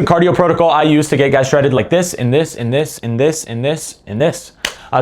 The cardio protocol I use to get guys shredded like this, and this, and this, and this, and this, and this.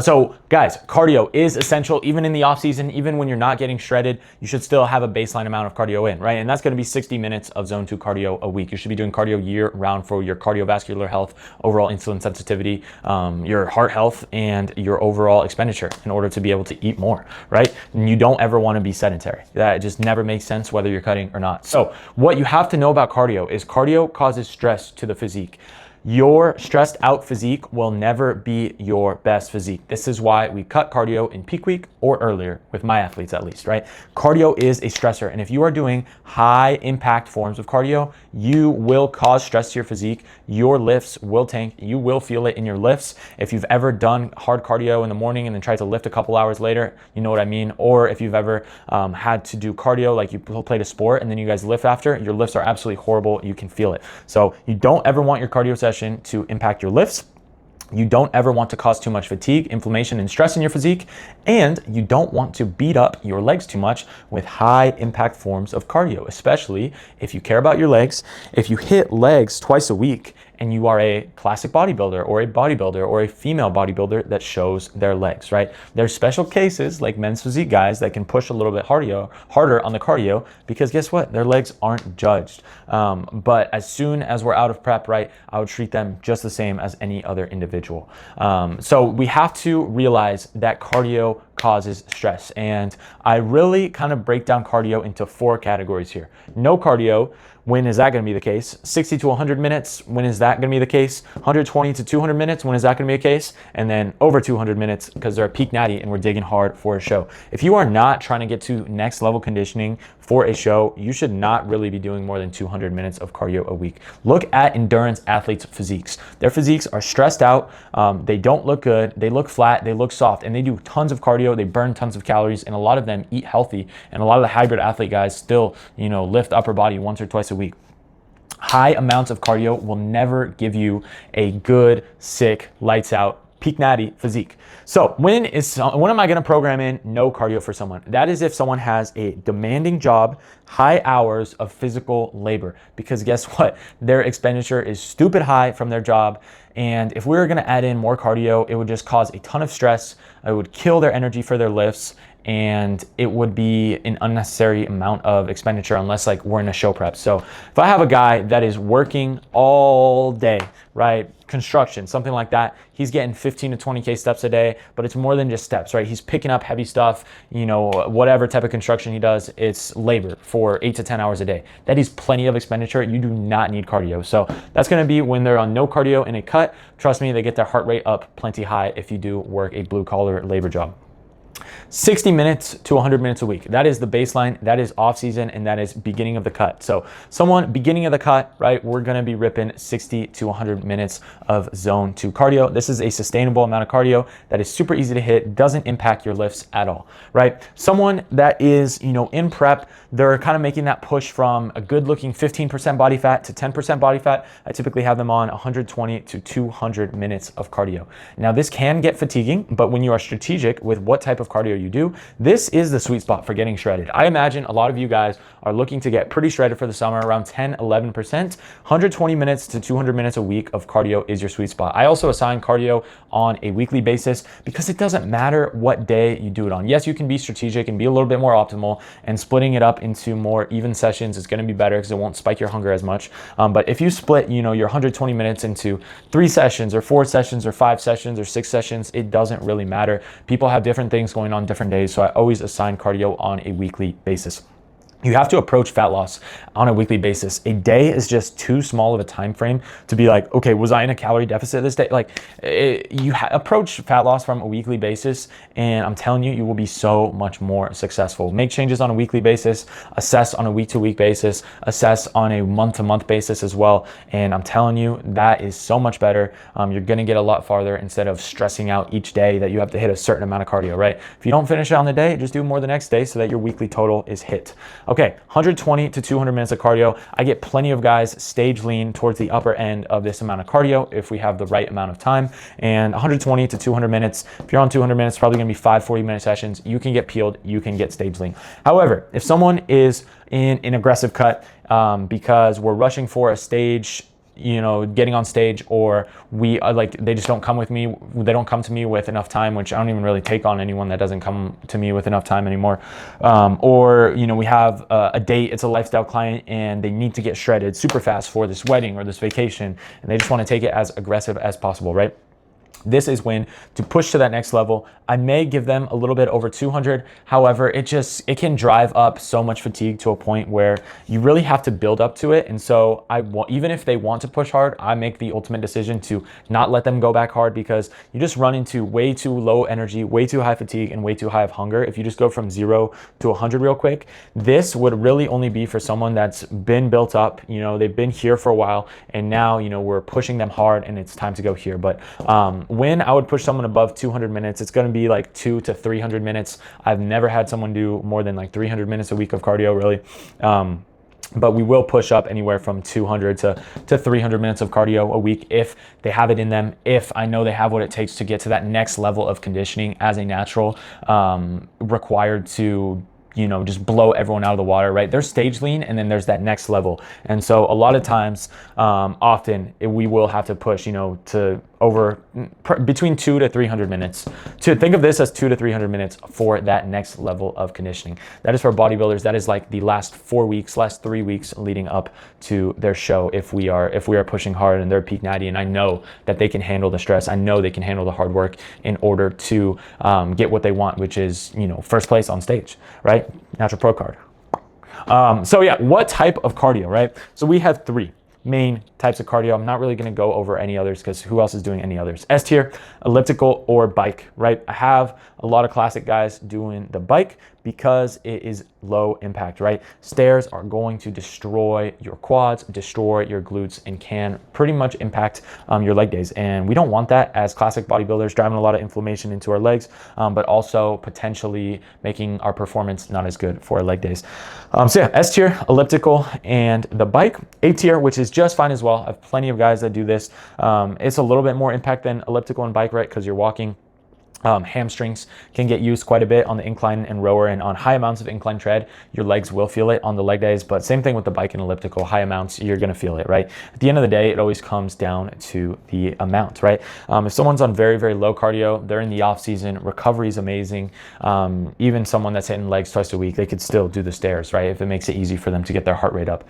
So guys, cardio is essential even in the off season. Even when you're not getting shredded, you should still have a baseline amount of cardio in, right? And that's going to be 60 minutes of zone 2 cardio a week. You should be doing cardio year round for your cardiovascular health, overall insulin sensitivity, your heart health, and your overall expenditure in order to be able to eat more, right? And you don't ever want to be sedentary. That just never makes sense whether you're cutting or not. So what you have to know about cardio is cardio causes stress to the physique. Your stressed out physique will never be your best physique. This is why we cut cardio in peak week or earlier, with my athletes at least, right? Cardio is a stressor. And if you are doing high impact forms of cardio, you will cause stress to your physique. Your lifts will tank. You will feel it in your lifts. If you've ever done hard cardio in the morning and then tried to lift a couple hours later, you know what I mean? Or if you've ever had to do cardio, like you played a sport and then you guys lift after, your lifts are absolutely horrible. You can feel it. So you don't ever want your cardio session to impact your lifts. You don't ever want to cause too much fatigue, inflammation, and stress in your physique. And you don't want to beat up your legs too much with high impact forms of cardio, especially if you care about your legs. If you hit legs twice a week and you are a classic bodybuilder or a bodybuilder or a female bodybuilder that shows their legs, right? There's special cases like men's physique guys that can push a little bit harder on the cardio because guess what? Their legs aren't judged. But as soon as we're out of prep, right, I would treat them just the same as any other individual. So we have to realize that cardio causes stress. And I really kind of break down cardio into 4 categories here. No cardio. When is that going to be the case? 60 to 100 minutes. When is that going to be the case? 120 to 200 minutes. When is that going to be the case? And then over 200 minutes because they're at peak natty and we're digging hard for a show. If you are not trying to get to next level conditioning for a show, you should not really be doing more than 200 minutes of cardio a week. Look at endurance athletes' physiques. Their physiques are stressed out. They don't look good. They look flat. They look soft. And they do tons of cardio. They burn tons of calories. And a lot of them eat healthy. And a lot of the hybrid athlete guys still, lift upper body once or twice a week. High amounts of cardio will never give you a good, sick, lights out, peak natty physique. So when am I going to program in no cardio for someone? That is if someone has a demanding job, high hours of physical labor, because guess what? Their expenditure is stupid high from their job. And if we were going to add in more cardio, it would just cause a ton of stress. It would kill their energy for their lifts. And it would be an unnecessary amount of expenditure unless like we're in a show prep. So if I have a guy that is working all day, right? Construction, something like that, he's getting 15 to 20K steps a day, but it's more than just steps, right? He's picking up heavy stuff, whatever type of construction he does, it's labor for 8 to 10 hours a day. That is plenty of expenditure. You do not need cardio. So that's going to be when they're on no cardio in a cut. Trust me, they get their heart rate up plenty high if you do work a blue collar labor job. 60 minutes to 100 minutes a week. That is the baseline. That is off season and that is beginning of the cut. So someone beginning of the cut, right? We're going to be ripping 60 to 100 minutes of zone 2 cardio. This is a sustainable amount of cardio that is super easy to hit, doesn't impact your lifts at all, right? Someone that is, in prep, they're kind of making that push from a good looking 15% body fat to 10% body fat. I typically have them on 120 to 200 minutes of cardio. Now this can get fatiguing, but when you are strategic with what type of cardio you do, this is the sweet spot for getting shredded. I imagine a lot of you guys are looking to get pretty shredded for the summer, around 10, 11%. 120 minutes to 200 minutes a week of cardio is your sweet spot. I also assign cardio on a weekly basis because it doesn't matter what day you do it on. Yes, you can be strategic and be a little bit more optimal, and splitting it up into more even sessions is going to be better because it won't spike your hunger as much. But if you split, your 120 minutes into 3 sessions or 4 sessions or 5 sessions or 6 sessions, it doesn't really matter. People have different things going on different days, so I always assign cardio on a weekly basis. You have to approach fat loss on a weekly basis. A day is just too small of a time frame to be like, okay, was I in a calorie deficit this day? Approach fat loss from a weekly basis, and I'm telling you, you will be so much more successful. Make changes on a weekly basis, assess on a week-to-week basis, assess on a month-to-month basis as well, and I'm telling you, that is so much better. You're gonna get a lot farther instead of stressing out each day that you have to hit a certain amount of cardio, right? If you don't finish it on the day, just do more the next day so that your weekly total is hit. Okay, 120 to 200 minutes of cardio. I get plenty of guys stage lean towards the upper end of this amount of cardio if we have the right amount of time. And 120 to 200 minutes, if you're on 200 minutes, probably gonna be 5 40-minute sessions. You can get peeled, you can get stage lean. However, if someone is in an aggressive cut because we're rushing for a stage you know, getting on stage, or we like, they just don't come with me. They don't come to me with enough time, which I don't even really take on anyone that doesn't come to me with enough time anymore. Or, you know, we have a date, it's a lifestyle client and they need to get shredded super fast for this wedding or this vacation, and they just want to take it as aggressive as possible, right? This is when, to push to that next level, I may give them a little bit over 200. However, it can drive up so much fatigue to a point where you really have to build up to it. And so even if they want to push hard, I make the ultimate decision to not let them go back hard, because you just run into way too low energy, way too high fatigue, and way too high of hunger if you just go from 0 to 100 real quick. This would really only be for someone that's been built up, you know, they've been here for a while, and now, you know, we're pushing them hard and it's time to go here. But when I would push someone above 200 minutes, it's going to be like 200 to 300 minutes. I've never had someone do more than like 300 minutes a week of cardio, really. But we will push up anywhere from 200 to 300 minutes of cardio a week if they have it in them, if I know they have what it takes to get to that next level of conditioning as a natural, required to, you know, just blow everyone out of the water, right? There's stage lean, and then there's that next level. And so a lot of times, often we will have to push, you know, to between 200 to 300 minutes. To think of this as 200 to 300 minutes for that next level of conditioning. That is for bodybuilders. That is like the last 4 weeks, last 3 weeks leading up to their show. If we are pushing hard and they're peak natty, and I know that they can handle the stress, I know they can handle the hard work in order to get what they want, which is, you know, first place on stage, right? Natural Pro card. So yeah, what type of cardio, right? So we have 3 main types of cardio. I'm not really going to go over any others, because who else is doing any others? S tier, elliptical or bike, right? I have a lot of classic guys doing the bike because it is low impact, right? Stairs are going to destroy your quads, destroy your glutes, and can pretty much impact your leg days. And we don't want that as classic bodybuilders, driving a lot of inflammation into our legs, but also potentially making our performance not as good for our leg days. So yeah, S tier, elliptical, and the bike. A tier, which is just fine as well. I have plenty of guys that do this. It's a little bit more impact than elliptical and bike, right? Because you're walking. Hamstrings can get used quite a bit on the incline and rower, and on high amounts of incline tread, your legs will feel it on the leg days. But same thing with the bike and elliptical, high amounts, you're going to feel it, right? At the end of the day, it always comes down to the amount, right? If someone's on very, very low cardio, they're in the off season, recovery is amazing. Even someone that's hitting legs twice a week, they could still do the stairs, right? If it makes it easy for them to get their heart rate up.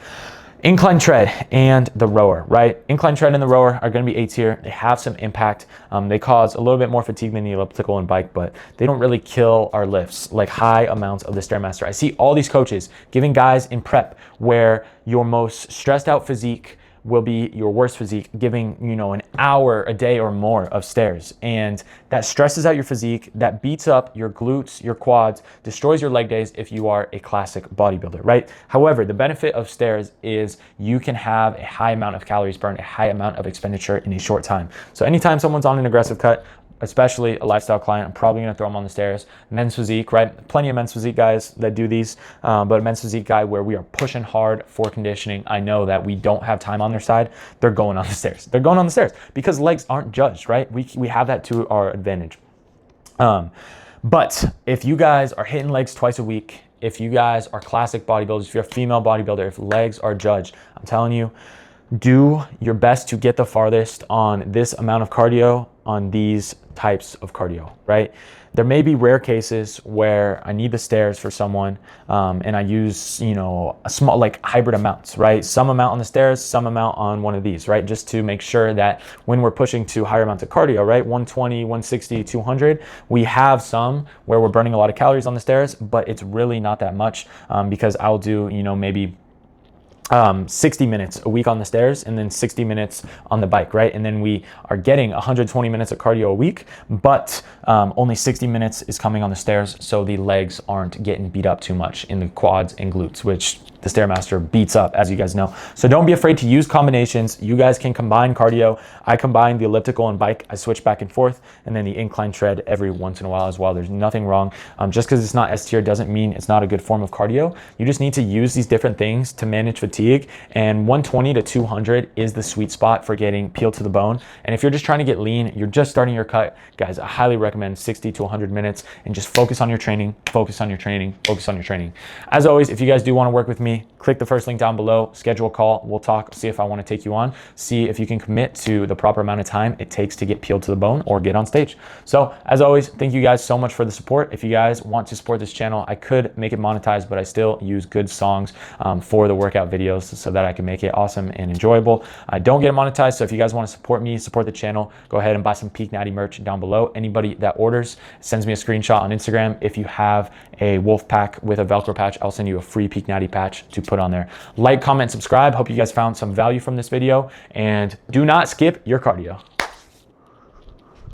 Incline tread and the rower, right? Incline tread and the rower are going to be A tier. They have some impact. They cause a little bit more fatigue than the elliptical and bike, but they don't really kill our lifts like high amounts of the Stairmaster. I see all these coaches giving guys in prep where your most stressed out physique will be your worst physique, giving, you know, an hour a day or more of stairs. And that stresses out your physique, that beats up your glutes, your quads, destroys your leg days if you are a classic bodybuilder, right? However, the benefit of stairs is you can have a high amount of calories burned, a high amount of expenditure in a short time. So anytime someone's on an aggressive cut, especially a lifestyle client, I'm probably going to throw them on the stairs. Men's physique, right? Plenty of men's physique guys that do these, but a men's physique guy where we are pushing hard for conditioning, I know that we don't have time on their side, they're going on the stairs. They're going on the stairs because legs aren't judged, right? We have that to our advantage. But if you guys are hitting legs twice a week, if you guys are classic bodybuilders, if you're a female bodybuilder, if legs are judged, I'm telling you, do your best to get the farthest on this amount of cardio on these types of cardio, right? There may be rare cases where I need the stairs for someone and I use, you know, a small, like hybrid amounts, right? Some amount on the stairs, some amount on one of these, right? Just to make sure that when we're pushing to higher amounts of cardio, right? 120, 160, 200, we have some where we're burning a lot of calories on the stairs, but it's really not that much because I'll do, you know, maybe 60 minutes a week on the stairs and then 60 minutes on the bike, right? And then we are getting 120 minutes of cardio a week, but only 60 minutes is coming on the stairs, so the legs aren't getting beat up too much in the quads and glutes, which the Stairmaster beats up, as you guys know. So don't be afraid to use combinations. You guys can combine cardio. I combine the elliptical and bike. I switch back and forth, and then the incline tread every once in a while as well. There's nothing wrong. Just because it's not S tier doesn't mean it's not a good form of cardio. You just need to use these different things to manage fatigue, and 120 to 200 is the sweet spot for getting peeled to the bone. And if you're just trying to get lean, you're just starting your cut, guys, I highly recommend 60 to 100 minutes and just focus on your training, focus on your training, focus on your training. As always, if you guys do want to work with me, me, click the first link down below, schedule a call. We'll talk, see if I want to take you on, see if you can commit to the proper amount of time it takes to get peeled to the bone or get on stage. So as always, thank you guys so much for the support. If you guys want to support this channel, I could make it monetized, but I still use good songs for the workout videos so that I can make it awesome and enjoyable. I don't get it monetized, so if you guys want to support me, support the channel, go ahead and buy some Peak Natty merch down below. Anybody that orders sends me a screenshot on Instagram. If you have a wolf pack with a Velcro patch, I'll send you a free Peak Natty patch to put on there. Like, comment, subscribe. Hope you guys found some value from this video, and do not skip your cardio.